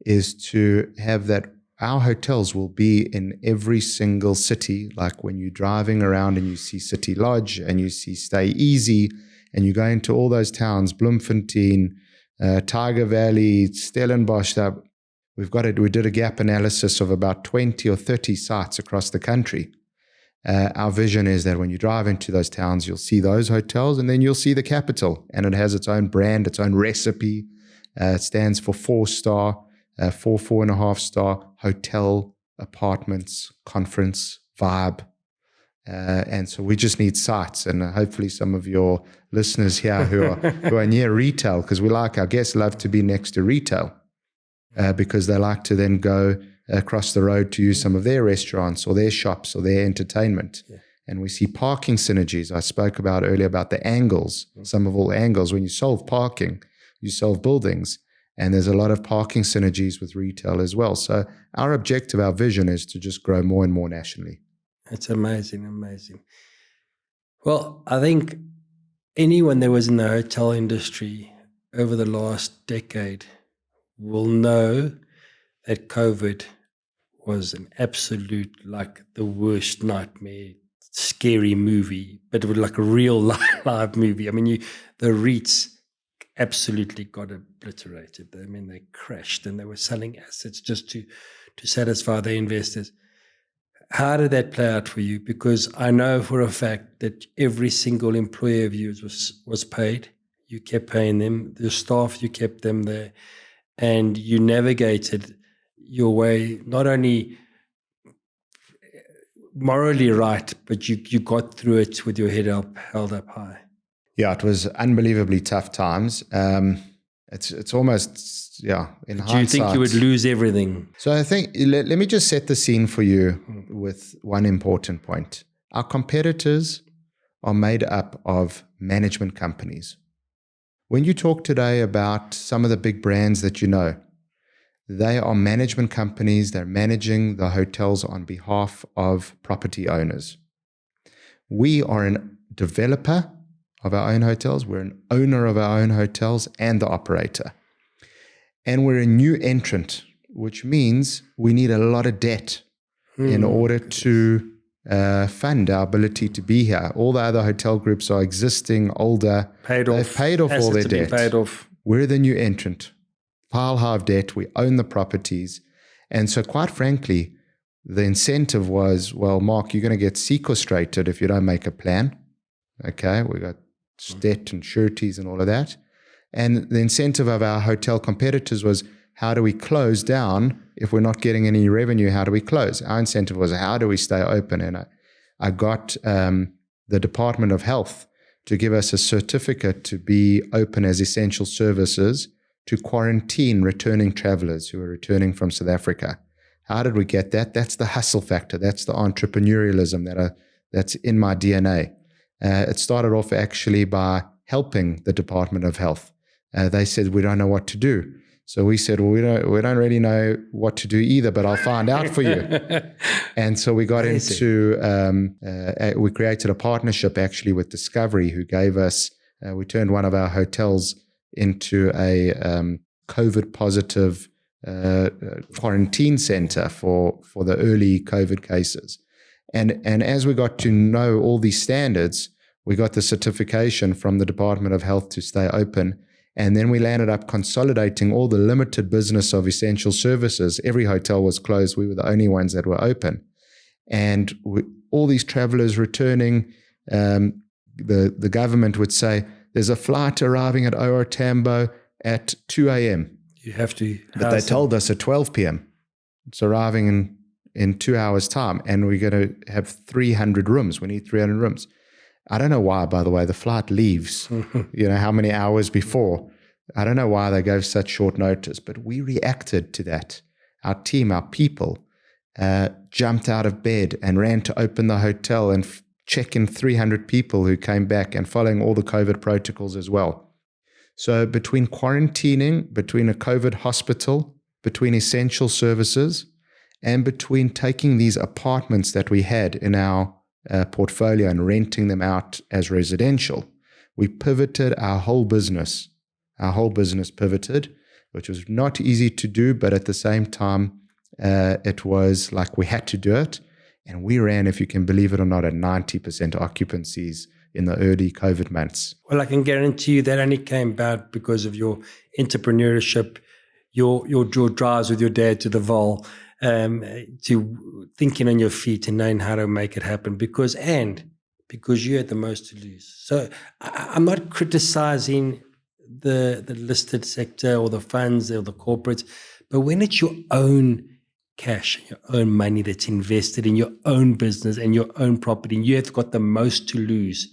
Speaker 2: is to have that our hotels will be in every single city. Like when you're driving around and you see City Lodge and you see Stay Easy and you go into all those towns, Bloemfontein, Tiger Valley, Stellenbosch, we did a gap analysis of about 20 or 30 sites across the country. Our vision is that when you drive into those towns, you'll see those hotels and then you'll see the capital, and it has its own brand, its own recipe. It stands for 4-star, 4.5 star hotel, apartments, conference, vibe. And so we just need sites, and hopefully some of your listeners here who are near retail, because our guests love to be next to retail, because they like to then go across the road to use some of their restaurants or their shops or their entertainment. Yeah. And we see parking synergies. I spoke about earlier about the angles, some of all angles. When you solve parking, you solve buildings. And there's a lot of parking synergies with retail as well. So our objective, our vision is to just grow more and more nationally.
Speaker 1: It's amazing, amazing. Well, I think anyone that was in the hotel industry over the last decade will know that COVID was an absolute, like the worst nightmare, scary movie, but it was like a real live movie. I mean, the REITs absolutely got obliterated. I mean, they crashed and they were selling assets just to satisfy their investors. How did that play out for you? Because I know for a fact that every single employee of yours was paid. You kept paying them. The staff, you kept them there. And you navigated your way, not only morally right, but you got through it with your head held up high.
Speaker 2: Yeah, it was unbelievably tough times. It's almost, in hindsight.
Speaker 1: Do you think you would lose everything?
Speaker 2: So I think, let me just set the scene for you with one important point. Our competitors are made up of management companies. When you talk today about some of the big brands that you know, they are management companies. They're managing the hotels on behalf of property owners. We are a developer of our own hotels. We're an owner of our own hotels and the operator. And we're a new entrant, which means we need a lot of debt in order to fund our ability to be here. All the other hotel groups are existing, older. They've paid off all their debt.
Speaker 1: Paid off.
Speaker 2: We're the new entrant. Pile high of debt. We own the properties. And so quite frankly, the incentive was, well, Mark, you're going to get sequestrated if you don't make a plan. Okay, we got debt and sureties and all of that. And the incentive of our hotel competitors was, how do we close down? If we're not getting any revenue, how do we close? Our incentive was, how do we stay open? And I got the Department of Health to give us a certificate to be open as essential services to quarantine returning travelers who are returning from South Africa. How did we get that? That's the hustle factor. That's the entrepreneurialism that's in my DNA. It started off actually by helping the Department of Health. They said, we don't know what to do. So we said, well, we don't really know what to do either, but I'll find out for you. And so we got into, we created a partnership actually with Discovery, who gave us, we turned one of our hotels into a COVID positive quarantine center for the early COVID cases. And as we got to know all these standards, we got the certification from the Department of Health to stay open. And then we landed up consolidating all the limited business of essential services. Every hotel was closed. We were the only ones that were open. And all these travelers returning, the government would say, there's a flight arriving at OR Tambo at 2 a.m.
Speaker 1: You have to.
Speaker 2: But they told us at 12 p.m. It's arriving in 2 hours' time, and we're going to have 300 rooms. We need 300 rooms. I don't know why, by the way, the flight leaves, how many hours before. I don't know why they gave such short notice, but we reacted to that. Our team, our people, jumped out of bed and ran to open the hotel and check in 300 people who came back, and following all the COVID protocols as well. So between quarantining, between a COVID hospital, between essential services, and between taking these apartments that we had in our portfolio and renting them out as residential, we pivoted our whole business. Our whole business pivoted, which was not easy to do, but at the same time, it was like we had to do it. And we ran, if you can believe it or not, at 90% occupancies in the early COVID months.
Speaker 1: Well, I can guarantee you that only came about because of your entrepreneurship, your drives with your dad to the Vol, to thinking on your feet and knowing how to make it happen, because you had the most to lose. So I'm not criticizing the listed sector or the funds or the corporates, but when it's your own cash, your own money that's invested in your own business and your own property, and you have got the most to lose,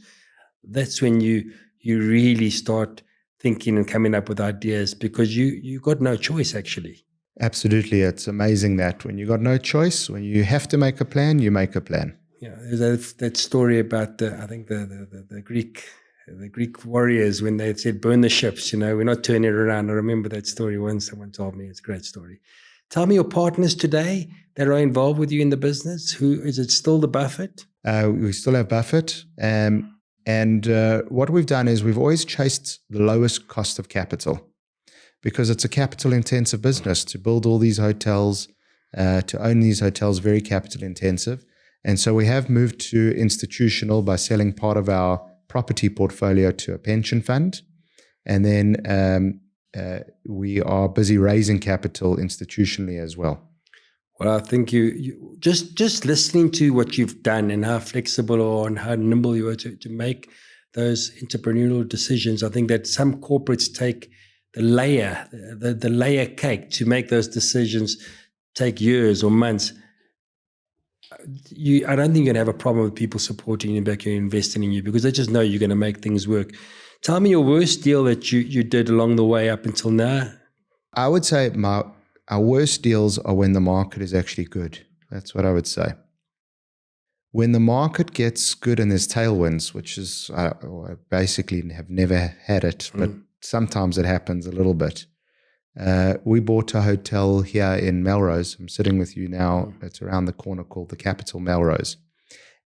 Speaker 1: that's when you really start thinking and coming up with ideas, because you got no choice actually.
Speaker 2: Absolutely. It's amazing that when you got no choice, when you have to make a plan, you make a plan.
Speaker 1: Yeah, there's that story about the Greek warriors when they said burn the ships, we're not turning it around. I remember that story once someone told me. It's a great story. Tell me your partners today that are involved with you in the business. Who is it? Still the Buffett?
Speaker 2: We still have Buffett. And what we've done is we've always chased the lowest cost of capital, because it's a capital intensive business to build all these hotels, to own these hotels, very capital intensive. And so we have moved to institutional by selling part of our property portfolio to a pension fund. And then we are busy raising capital institutionally as well.
Speaker 1: Well, I think you just listening to what you've done and how flexible you are and how nimble you are to make those entrepreneurial decisions. I think that some corporates take the layer cake to make those decisions, take years or months. I don't think you're going to have a problem with people supporting you back and investing in you, because they just know you're going to make things work. Tell me your worst deal that you did along the way up until now.
Speaker 2: I would say our worst deals are when the market is actually good. That's what I would say. When the market gets good and there's tailwinds, which is, I basically have never had it, but sometimes it happens a little bit. We bought a hotel here in Melrose. I'm sitting with you now. It's around the corner, called the Capital Melrose.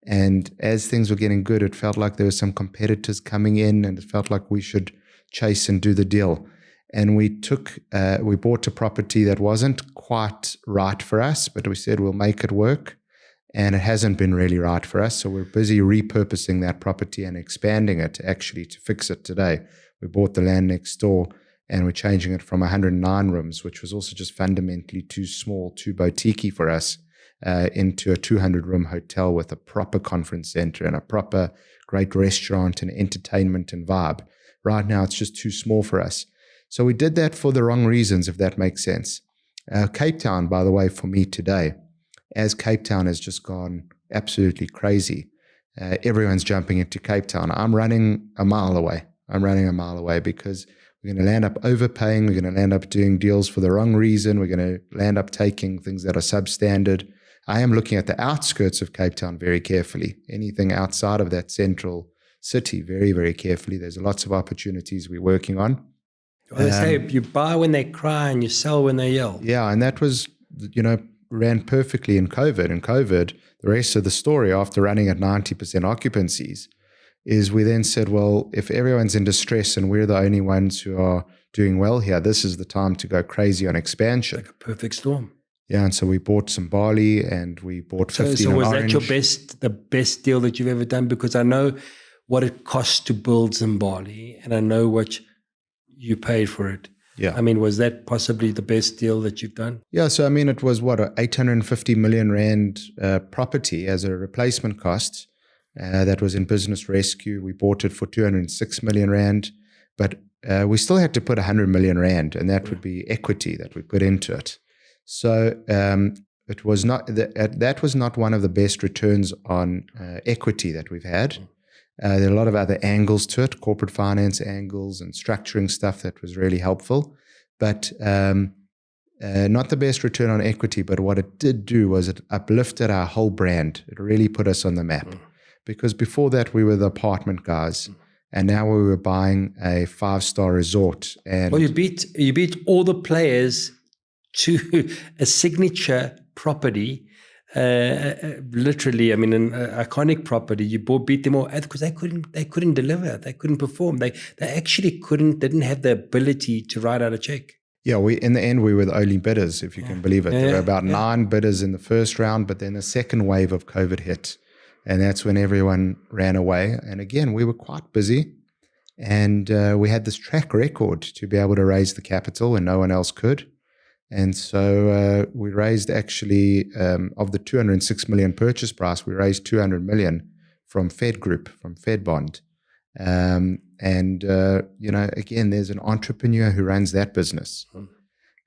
Speaker 2: And as things were getting good, it felt like there were some competitors coming in, and it felt like we should chase and do the deal. And we bought a property that wasn't quite right for us, but we said we'll make it work. And it hasn't been really right for us. So we're busy repurposing that property and expanding it actually to fix it today. We bought the land next door, and we're changing it from 109 rooms, which was also just fundamentally too small, too boutique-y for us, into a 200-room hotel with a proper conference center and a proper great restaurant and entertainment and vibe. right now it's just too small for us. So we did that for the wrong reasons, if that makes sense. Cape Town, by the way, for me today, as Cape Town has just gone absolutely crazy, everyone's jumping into Cape Town. I'm running a mile away. Because we're going to land up overpaying. We're going to land up doing deals for the wrong reason. We're going to land up taking things that are substandard. I am looking at the outskirts of Cape Town very carefully. Anything outside of that central city, very, very carefully. There's lots of opportunities we're working on.
Speaker 1: Well, they say you buy when they cry and you sell when they yell.
Speaker 2: Yeah, and that was, ran perfectly in COVID. In COVID, the rest of the story, after running at 90% occupancies, is we then said, well, if everyone's in distress and we're the only ones who are doing well here, this is the time to go crazy on expansion.
Speaker 1: Like a perfect storm.
Speaker 2: Yeah, and so we bought some barley and we bought 15
Speaker 1: So was
Speaker 2: orange.
Speaker 1: that the best deal that you've ever done? Because I know what it costs to build some barley and I know what you paid for it.
Speaker 2: Yeah.
Speaker 1: I mean, was that possibly the best deal that you've done?
Speaker 2: Yeah, so I mean, it was a 850 million rand property as a replacement cost. That was in business rescue. We bought it for 206 million rand, but we still had to put 100 million rand, and that would be equity that we put into it. So it was not that was not one of the best returns on equity that we've had. There are a lot of other angles to it, corporate finance angles and structuring stuff that was really helpful, but not the best return on equity. But what it did do was it uplifted our whole brand. It really put us on the map. Because before that, we were the apartment guys, and now we were buying a 5-star resort. And
Speaker 1: well, you beat all the players to a signature property. Literally, I mean, an iconic property. You beat them all because they couldn't deliver, they couldn't perform. They actually didn't have the ability to write out a check.
Speaker 2: Yeah, in the end we were the only bidders, if you can believe it. There were about 9 bidders in the first round, but then the second wave of COVID hit. And that's when everyone ran away. And again, we were quite busy. And we had this track record to be able to raise the capital when no one else could. And so we raised actually, of the 206 million purchase price, we raised 200 million from Fed Group, from Fed Bond. Again, there's an entrepreneur who runs that business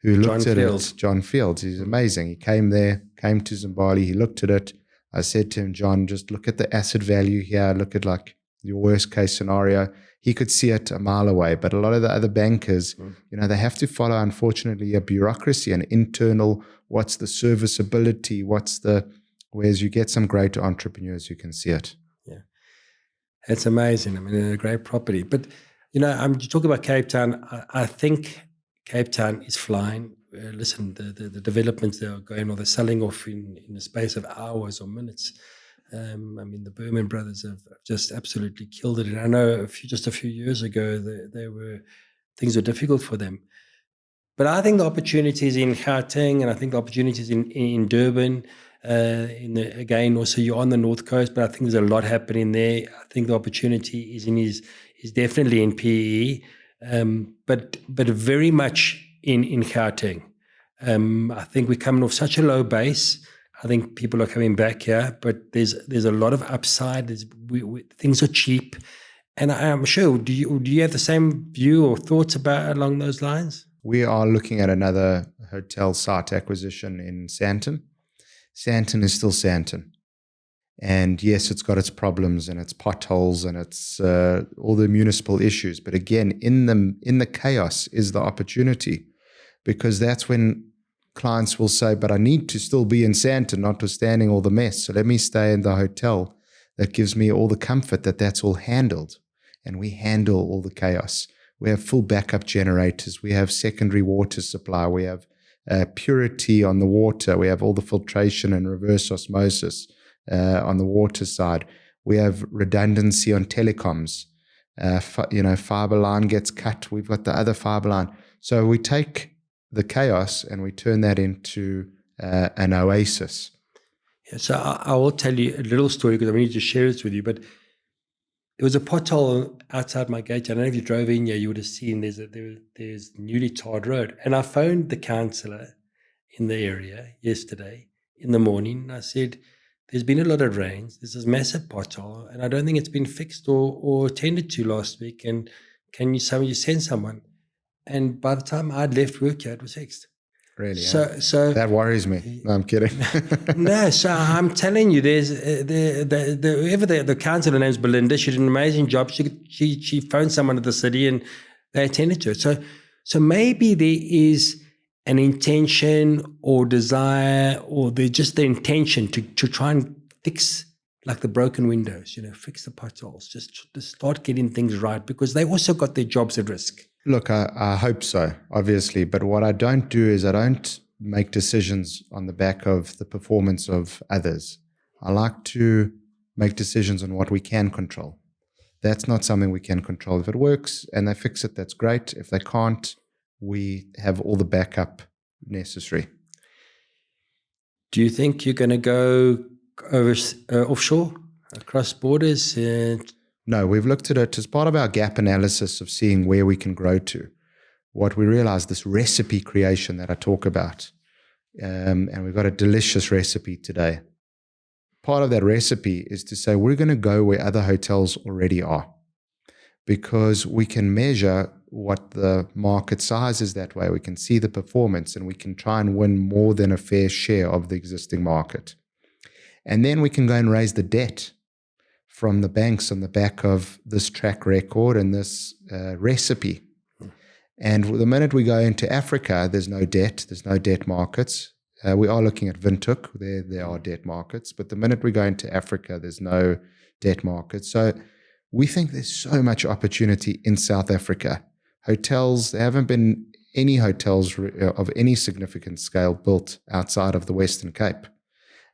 Speaker 2: who looked at it. John Fields. He's amazing. He came to Zimbabwe. He looked at it. I said to him, John, just look at the asset value here. Look at like your worst case scenario. He could see it a mile away. But a lot of the other bankers, they have to follow, unfortunately, a bureaucracy, an internal, what's the serviceability, whereas you get some great entrepreneurs who can see it.
Speaker 1: Yeah. It's amazing. I mean, a great property. But, you talk about Cape Town. I think Cape Town is flying. Listen, the developments that are going on, they're selling off in the space of hours or minutes. I mean, the Berman brothers have just absolutely killed it. And I know just a few years ago, things were difficult for them. But I think the opportunities in Gauteng, and I think the opportunities in Durban, again, also you're on the North Coast, but I think there's a lot happening there. I think the opportunity is definitely in PE, but very much in Gauteng. I think we're coming off such a low base. I think people are coming back here, but there's a lot of upside. Things are cheap, and I'm sure. Do you have the same view or thoughts along those lines?
Speaker 2: We are looking at another hotel site acquisition in Sandton. Sandton is still Sandton, and yes, it's got its problems and its potholes and its all the municipal issues. But again, in the chaos is the opportunity, because that's when clients will say, but I need to still be in Sandton, notwithstanding all the mess. So let me stay in the hotel that gives me all the comfort that's all handled. And we handle all the chaos. We have full backup generators. We have secondary water supply. We have purity on the water. We have all the filtration and reverse osmosis on the water side. We have redundancy on telecoms. Fiber line gets cut. We've got the other fiber line. So we take the chaos and we turn that into an oasis.
Speaker 1: Yeah, so I will tell you a little story because I need to share this with you. But there was a pothole outside my gate. I don't know if you drove in here, you would have seen there's newly tarred road. And I phoned the councillor in the area yesterday in the morning. And I said, there's been a lot of rains. There's this massive pothole, and I don't think it's been fixed or tended to last week. And Can you send someone? And by the time I'd left work here, it was fixed.
Speaker 2: Really?
Speaker 1: So
Speaker 2: that worries me. No, I'm kidding.
Speaker 1: No, so I'm telling you, there's whoever the council, her name's Belinda. She did an amazing job. She phoned someone at the city and they attended to it. So maybe there is an intention or desire, or just the intention to try and fix like the broken windows, fix the potholes, just to start getting things right, because they also got their jobs at risk.
Speaker 2: Look, I hope so, obviously. But what I don't do is I don't make decisions on the back of the performance of others. I like to make decisions on what we can control. That's not something we can control. If it works and they fix it, that's great. If they can't, we have all the backup necessary.
Speaker 1: Do you think you're going to go over offshore, across borders?
Speaker 2: No, we've looked at it as part of our gap analysis of seeing where we can grow to. What we realized, this recipe creation that I talk about, and we've got a delicious recipe today. Part of that recipe is to say we're going to go where other hotels already are, because we can measure what the market size is that way. We can see the performance and we can try and win more than a fair share of the existing market. And then we can go and raise the debt from the banks on the back of this track record and this recipe. And the minute we go into Africa, there's no debt markets. We are looking at Windhoek, there are debt markets, but the minute we go into Africa, there's no debt markets. So we think there's so much opportunity in South Africa. Hotels, there haven't been any hotels of any significant scale built outside of the Western Cape.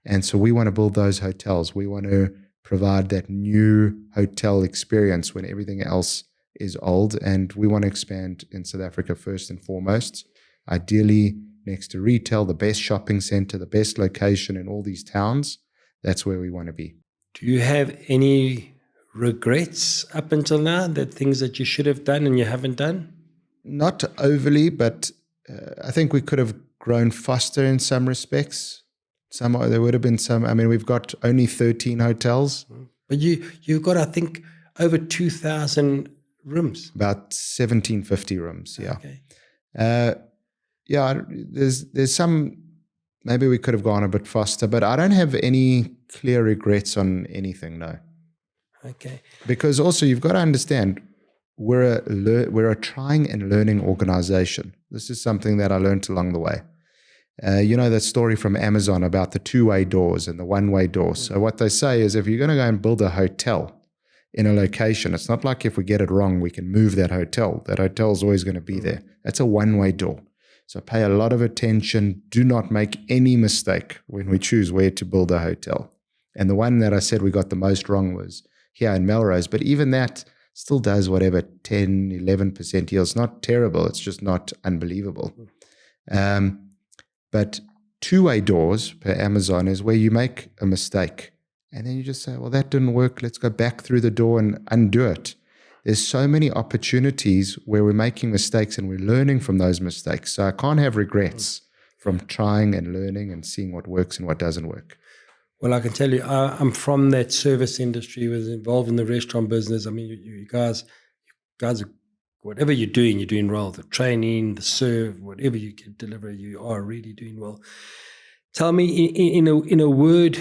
Speaker 2: And so we want to build those hotels. We want to provide that new hotel experience when everything else is old. And we want to expand in South Africa first and foremost, ideally next to retail, the best shopping center, the best location in all these towns. That's where we want to be.
Speaker 1: Do you have any regrets up until now, that things that you should have done and you haven't done?
Speaker 2: Not overly, but I think we could have grown faster in some respects. There would have been some. I mean, we've got only 13 hotels.
Speaker 1: But you've got, I think, over 2,000 rooms.
Speaker 2: About 1,750 rooms, yeah.
Speaker 1: Okay.
Speaker 2: There's some, maybe we could have gone a bit faster, but I don't have any clear regrets on anything, no.
Speaker 1: Okay.
Speaker 2: Because also you've got to understand, we're a trying and learning organization. This is something that I learned along the way. That story from Amazon about the two-way doors and the one-way doors. So what they say is if you're going to go and build a hotel in a location, it's not like if we get it wrong, we can move that hotel. That hotel is always going to be there. That's a one-way door. So pay a lot of attention. Do not make any mistake when we choose where to build a hotel. And the one that I said we got the most wrong was here in Melrose. But even that still does whatever, 10, 11% yield. It's not terrible. It's just not unbelievable. But two-way doors per Amazon is where you make a mistake and then you just say, well, that didn't work. Let's go back through the door and undo it. There's so many opportunities where we're making mistakes and we're learning from those mistakes. So I can't have regrets from trying and learning and seeing what works and what doesn't work.
Speaker 1: Well, I can tell you, I'm from that service industry, was involved in the restaurant business. I mean, you guys are, whatever you're doing well. The training, the serve, whatever you can deliver, you are really doing well. Tell me in a word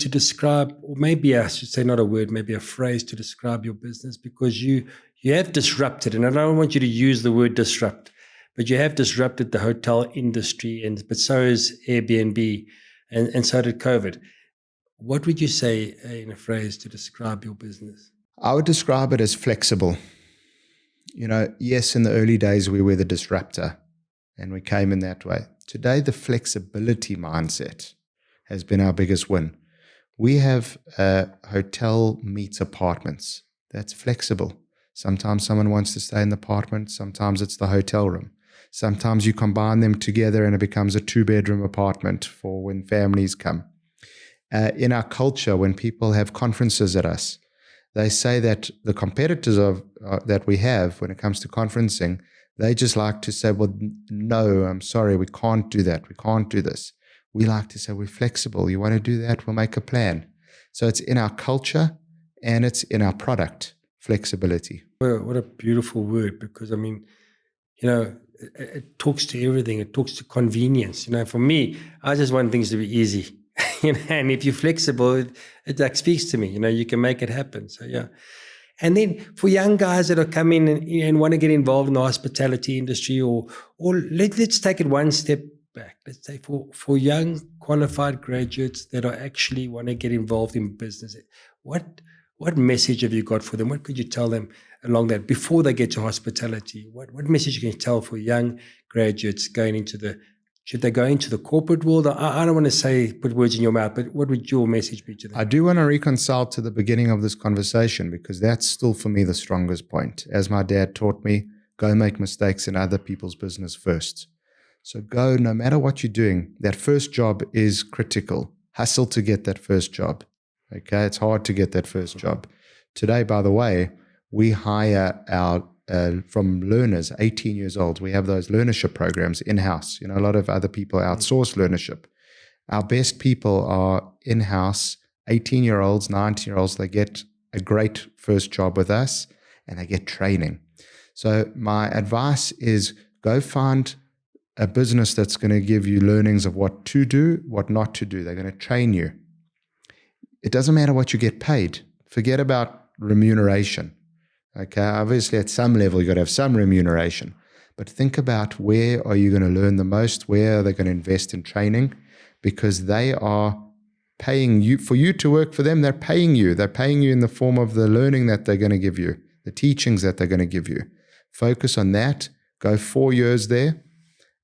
Speaker 1: to describe, or maybe I should say not a word, maybe a phrase to describe your business, because you have disrupted, and I don't want you to use the word disrupt, but you have disrupted the hotel industry, but so is Airbnb, and so did COVID. What would you say in a phrase to describe your business?
Speaker 2: I would describe it as flexible. Yes, in the early days, we were the disruptor and we came in that way. Today, the flexibility mindset has been our biggest win. We have hotel meets apartments. That's flexible. Sometimes someone wants to stay in the apartment. Sometimes it's the hotel room. Sometimes you combine them together and it becomes a 2-bedroom apartment for when families come. In our culture, when people have conferences at us, they say that the competitors that we have when it comes to conferencing, they just like to say, well, no, I'm sorry, we can't do that. We can't do this. We like to say, we're flexible. You want to do that? We'll make a plan. So it's in our culture and it's in our product. flexibility.
Speaker 1: What a beautiful word, because I mean, it talks to everything. It talks to convenience. For me, I just want things to be easy. And if you're flexible, it like speaks to me. You can make it happen. So yeah. And then for young guys that are coming and want to get involved in the hospitality industry, or let's take it one step back. Let's say for young qualified graduates that are actually want to get involved in business, what message have you got for them? What could you tell them along that before they get to hospitality? What message can you tell for young graduates should they go into the corporate world? I don't want to put words in your mouth, but what would your message be to them?
Speaker 2: I do want to reconcile to the beginning of this conversation, because that's still for me the strongest point. As my dad taught me, go make mistakes in other people's business first. So go, no matter what you're doing, that first job is critical. Hustle to get that first job. Okay, it's hard to get that first job. Today, by the way, we hire from learners, 18 years old. We have those learnership programs in-house. A lot of other people outsource learnership. Our best people are in-house, 18-year-olds, 19-year-olds. They get a great first job with us, and they get training. So my advice is go find a business that's going to give you learnings of what to do, what not to do. They're going to train you. It doesn't matter what you get paid. Forget about remuneration. Okay, obviously at some level you've got to have some remuneration, but think about where are you going to learn the most, where are they going to invest in training, because they are paying you for you to work for them. They're paying you in the form of the learning that they're going to give you, the teachings that they're going to give you. Focus on that, go 4 years there,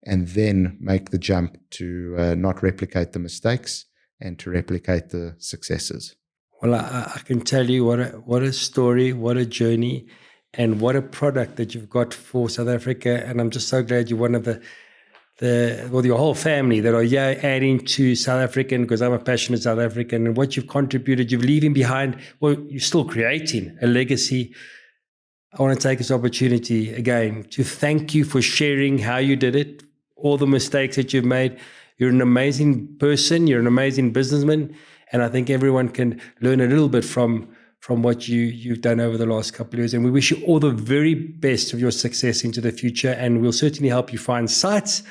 Speaker 2: and then make the jump to not replicate the mistakes and to replicate the successes.
Speaker 1: Well, I can tell you what a story, what a journey, and what a product that you've got for South Africa. And I'm just so glad you're one of your whole family that are adding to South African, because I'm a passionate South African. And what you've contributed, you're leaving behind, you're still creating a legacy. I want to take this opportunity again to thank you for sharing how you did it, all the mistakes that you've made. You're an amazing person. You're an amazing businessman. And I think everyone can learn a little bit from what you've done over the last couple of years. And we wish you all the very best of your success into the future. And we'll certainly help you find sites,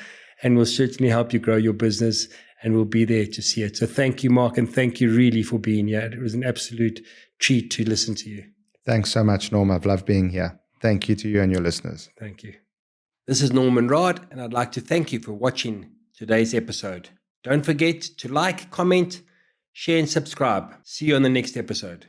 Speaker 1: and we'll certainly help you grow your business, and we'll be there to see it. So thank you, Marc, and thank you really for being here. It was an absolute treat to listen to you.
Speaker 2: Thanks so much, Norm. I've loved being here. Thank you to you and your listeners.
Speaker 1: Thank you. This is Norman Raad, and I'd like to thank you for watching today's episode. Don't forget to like, comment, share, and subscribe. See you on the next episode.